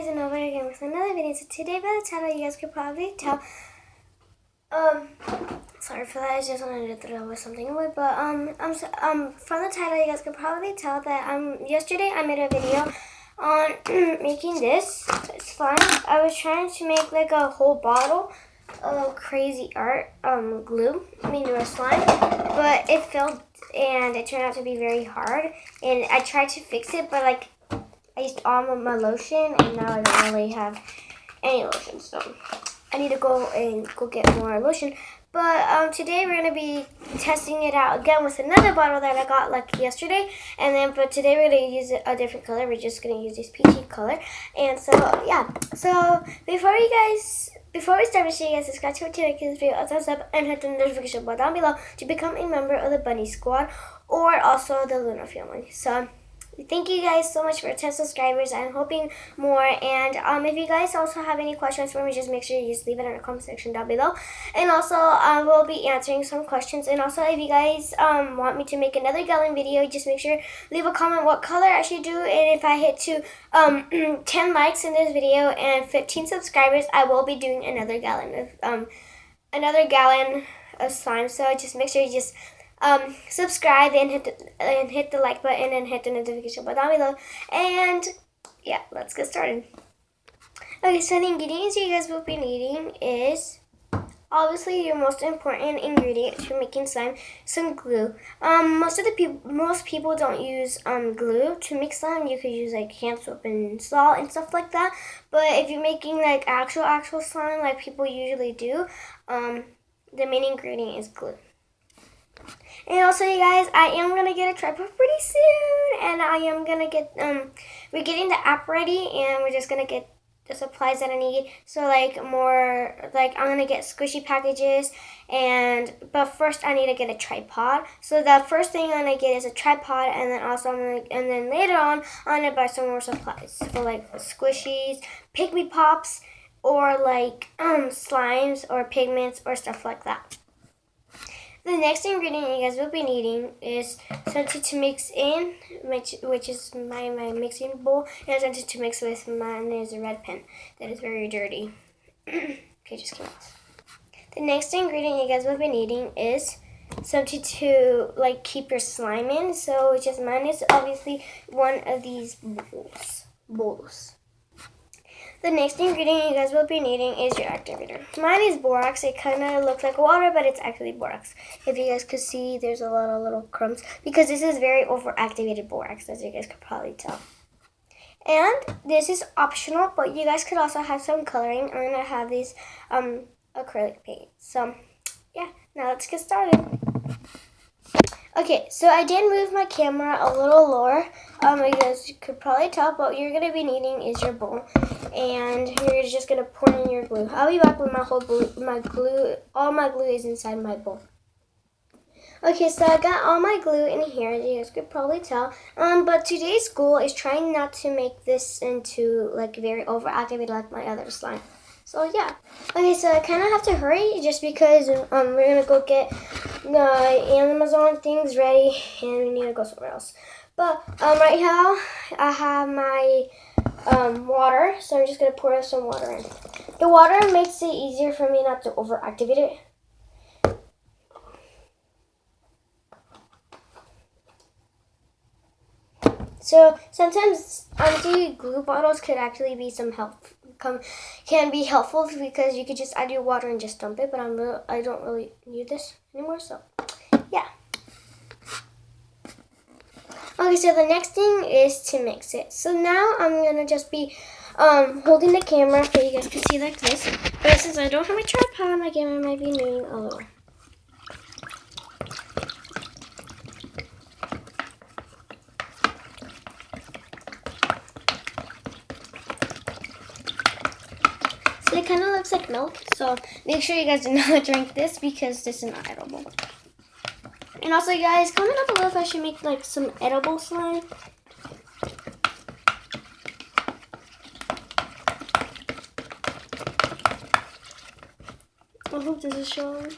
guys, and over again with another video. So today, by the title, you guys could probably tell. Sorry for that. I just wanted to throw with something away. But from the title, you guys could probably tell that yesterday I made a video on making this. It's fun. I was trying to make like a whole bottle of crazy art glue, or slime, but it failed and it turned out to be very hard. And I tried to fix it, but like I used all of my lotion, and now I don't really have any lotion, so I need to go get more lotion. But today we're gonna be testing it out again with another bottle that I got like yesterday, but today we're gonna use a different color. We're just gonna use this peachy color, and so yeah. So before we start, make sure you guys subscribe to give this video a thumbs up and hit the notification bell down below to become a member of the Bunny Squad or also the Luna family. So thank you guys so much for 10 subscribers. I'm hoping more. And if you guys also have any questions for me, just make sure you just leave it in the comment section down below. And also, we'll be answering some questions. And also, if you guys want me to make another gallon video, just make sure leave a comment what color I should do. And if I hit to 10 likes in this video and 15 subscribers, I will be doing another gallon of slime. So just make sure you just subscribe and hit the like button and hit the notification bell down below. And yeah, let's get started. Okay, so the ingredients you guys will be needing is obviously your most important ingredient to making slime, some glue. Most people don't use glue to make slime. You could use like hand soap and salt and stuff like that. But if you're making like actual slime like people usually do, the main ingredient is glue. And also, you guys, I am going to get a tripod pretty soon, and I am going to get, we're getting the app ready, and we're just going to get the supplies that I need. So, I'm going to get squishy packages, but first I need to get a tripod. So, the first thing I'm going to get is a tripod, and then later on, I'm going to buy some more supplies for, squishies, pygmy pops, or, slimes, or pigments, or stuff like that. The next ingredient you guys will be needing is something to mix in, which is my mixing bowl, and something to mix with. Mine is a red pen that is very dirty. Okay, just kidding. The next ingredient you guys will be needing is something to keep your slime in. So mine is obviously one of these bowls. The next ingredient you guys will be needing is your activator. Mine is borax. It kind of looks like water, but it's actually borax. If you guys could see, there's a lot of little crumbs because this is very overactivated borax, as you guys could probably tell. And this is optional, but you guys could also have some coloring. I'm going to have these acrylic paint. So, yeah, now let's get started. Okay, so I did move my camera a little lower. You guys could probably tell, but what you're going to be needing is your bowl. And you're just going to pour in your glue. I'll be back with my glue. All my glue is inside my bowl. Okay, so I got all my glue in here, as you guys could probably tell. But today's goal is trying not to make this into very overactivated like my other slime. So yeah. Okay, so I kind of have to hurry just because we're going to go get the Amazon things ready and we need to go somewhere else. But right now I have my water, so I'm just going to pour some water in. The water makes it easier for me not to overactivate it. So sometimes empty glue bottles could actually be can be helpful because you could just add your water and just dump it. But I don't really need this anymore. So yeah. Okay, so the next thing is to mix it. So now I'm gonna just be holding the camera so you guys can see like this. But since I don't have my tripod, my camera might be moving a little. So it kind of looks like milk, so make sure you guys do not drink this because this is not edible. And also, guys, comment down below if I should make some edible slime. I hope this is showing.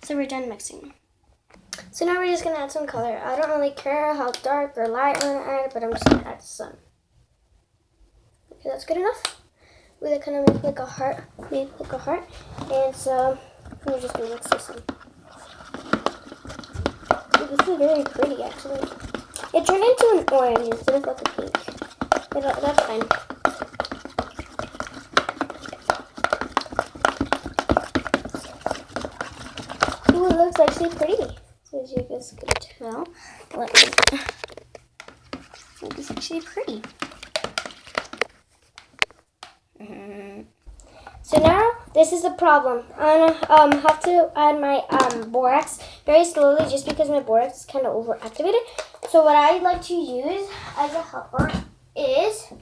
So we're done mixing. So now we're just gonna add some color. I don't really care how dark or light I'm gonna add, but I'm just gonna add some. Okay, that's good enough. We're gonna kind of make like a heart, and so we're just gonna mix this in. Ooh, this is very pretty, actually. It turned into an orange instead of like a pink, but that's fine. Ooh, it looks actually pretty. So as you guys can tell, it's actually pretty. So now, this is the problem. I'm gonna have to add my borax very slowly just because my borax is kind of overactivated. So what I like to use as a helper is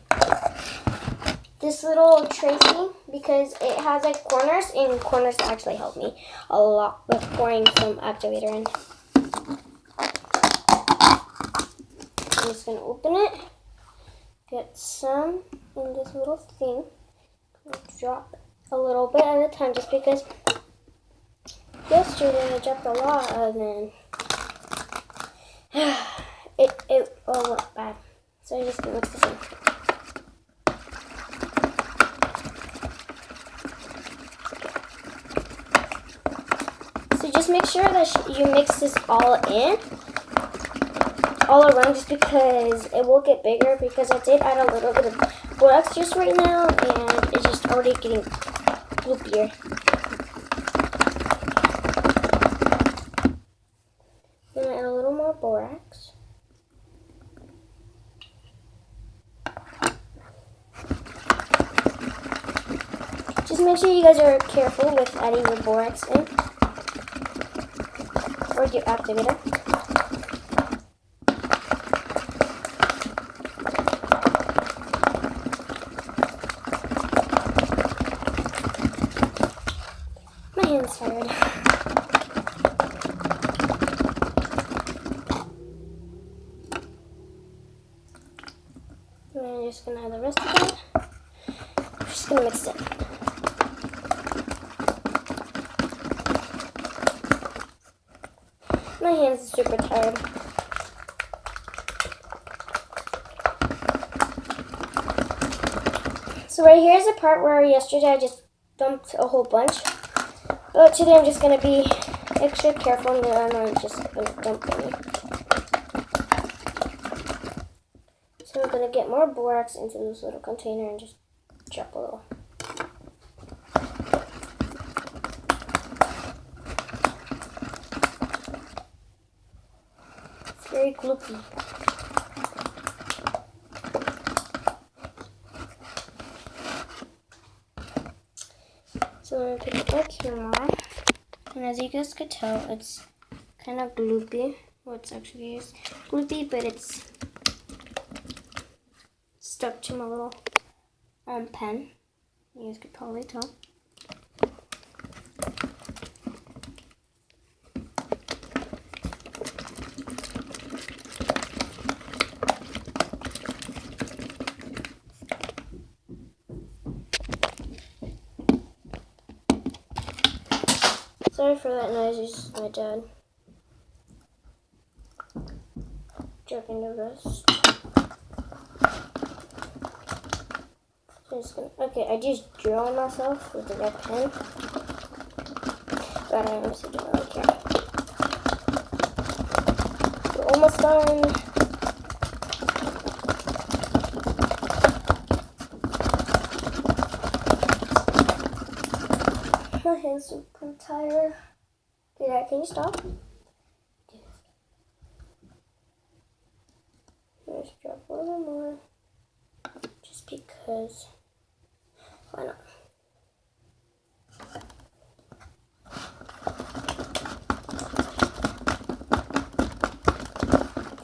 this little tray thing because it has like corners, and corners actually help me a lot with pouring some activator in. I'm just gonna open it, get some in this little thing, drop a little bit at a time just because yesterday I dropped a lot and then it all went bad. So I just gonna mix this in. So just make sure that you mix this all in, all around, just because it will get bigger, because I did add a little bit of borax juice right now and it's just already getting gloopier. I'm gonna add a little more borax. Just make sure you guys are careful with adding your borax in, or your activator. My hand's tired. And I'm just gonna add the rest of it. I'm just gonna mix it. My hands are super tired. So right here is the part where yesterday I just dumped a whole bunch. But today I'm just going to be extra careful and I'm not just going to dump any. So I'm going to get more borax into this little container and just drop a little. It's very gloopy. So I'm going to put it back here more. And as you guys could tell, it's kind of gloopy. Well, it's actually gloopy, but it's stuck to my little pen. You guys could probably tell. Sorry for that noise, it's just my dad dropping the rest. Okay, I just drew on myself with the red pen, but I honestly don't really care. We're almost done. My hands are super tired. Okay, Dad, can you stop? Let's drop a little more. Just because. Why not?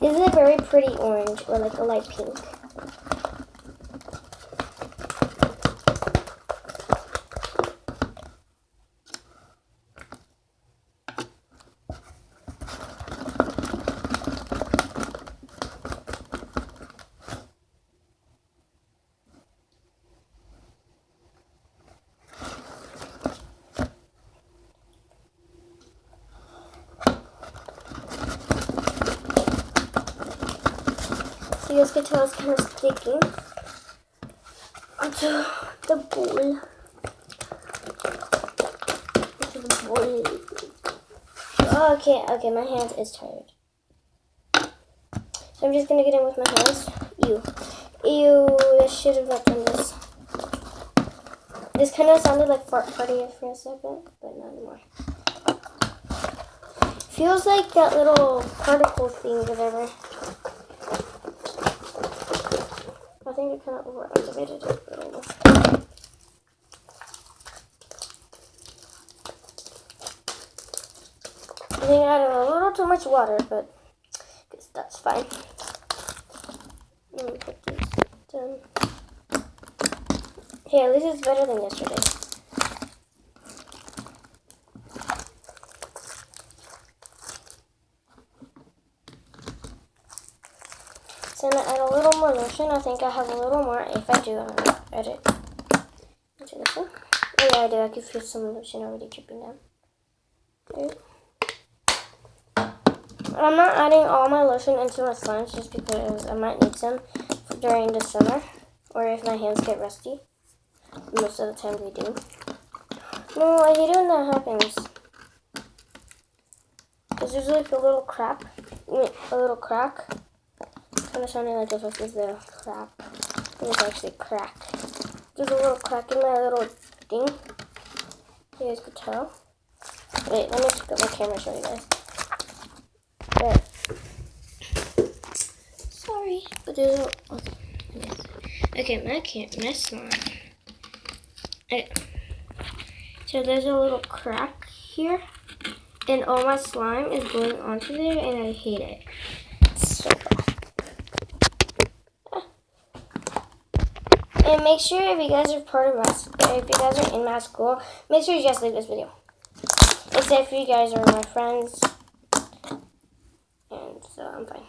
This is a very pretty orange, or like a light pink. as you can tell, it's kind of sticking onto the bowl. Okay, my hand is tired. So I'm just gonna get in with my hands. Ew, I should have not done this. This kind of sounded like fart party for a second, but not anymore. Feels like that little particle thing, whatever. I think it kind of over-activated it a little more. I think I added a little too much water, but I guess that's fine. Let me put this down. Hey, at least it's better than yesterday. So I'm going to add a little more lotion. I think I have a little more. If I do, I'm going to add it into this one. Oh yeah, I do. I can feel some lotion already dripping down. There. I'm not adding all my lotion into my slimes just because I might need some during the summer or if my hands get rusty. Most of the time they do. No, I hate it when that happens. There's usually like a little crack. Kind of sounding like if this is the crack. I think it's actually crack. There's a little crack in my little thing. You guys could tell. Wait, let me pick up my camera and show you guys. There. Sorry, but there's a my slime. Okay. So there's a little crack here, and all my slime is going onto there, and I hate it. It's so bad. And make sure if you guys are if you guys are in my school, make sure you just leave this video. Except if you guys are my friends, and so I'm fine.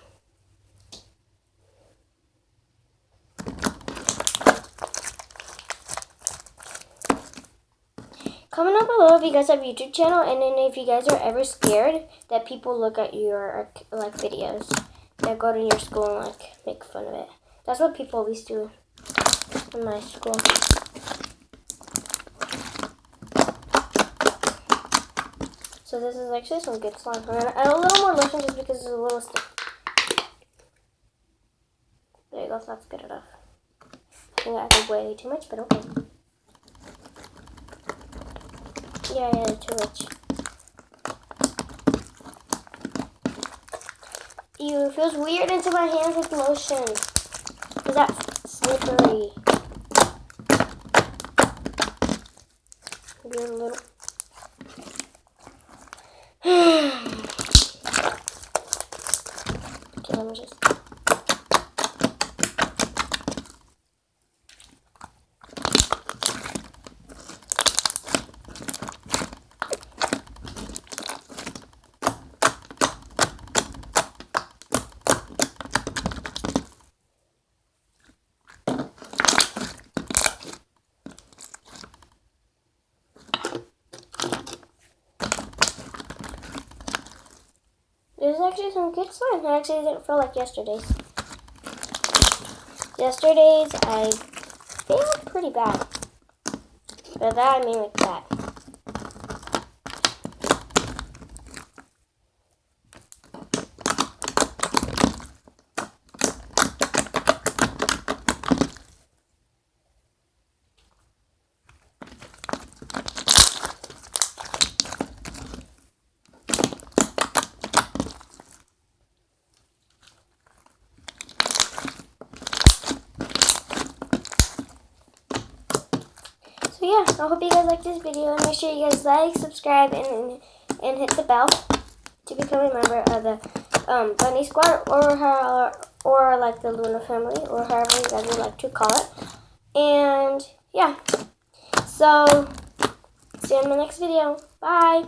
Comment down below if you guys have a YouTube channel, and then if you guys are ever scared that people look at your like videos that go to your school and like make fun of it. That's what people always do in my school. So this is actually some good slime. I'm gonna add a little more lotion just because it's a little stiff. There you go, so that's good enough. I think I added way too much, but okay. Yeah, I added too much. Ew, it feels weird into my hands with lotion. Is that slippery? Maybe a little. Okay, let me just. There's actually some good slime. I actually didn't feel like yesterday's. Yesterday's, I failed pretty bad. By that, I mean like that. So yeah, I hope you guys like this video, and make sure you guys like, subscribe, and hit the bell to become a member of the Bunny Squad, or like the Luna family, or however you guys would like to call it. And yeah, so see you in the next video. Bye.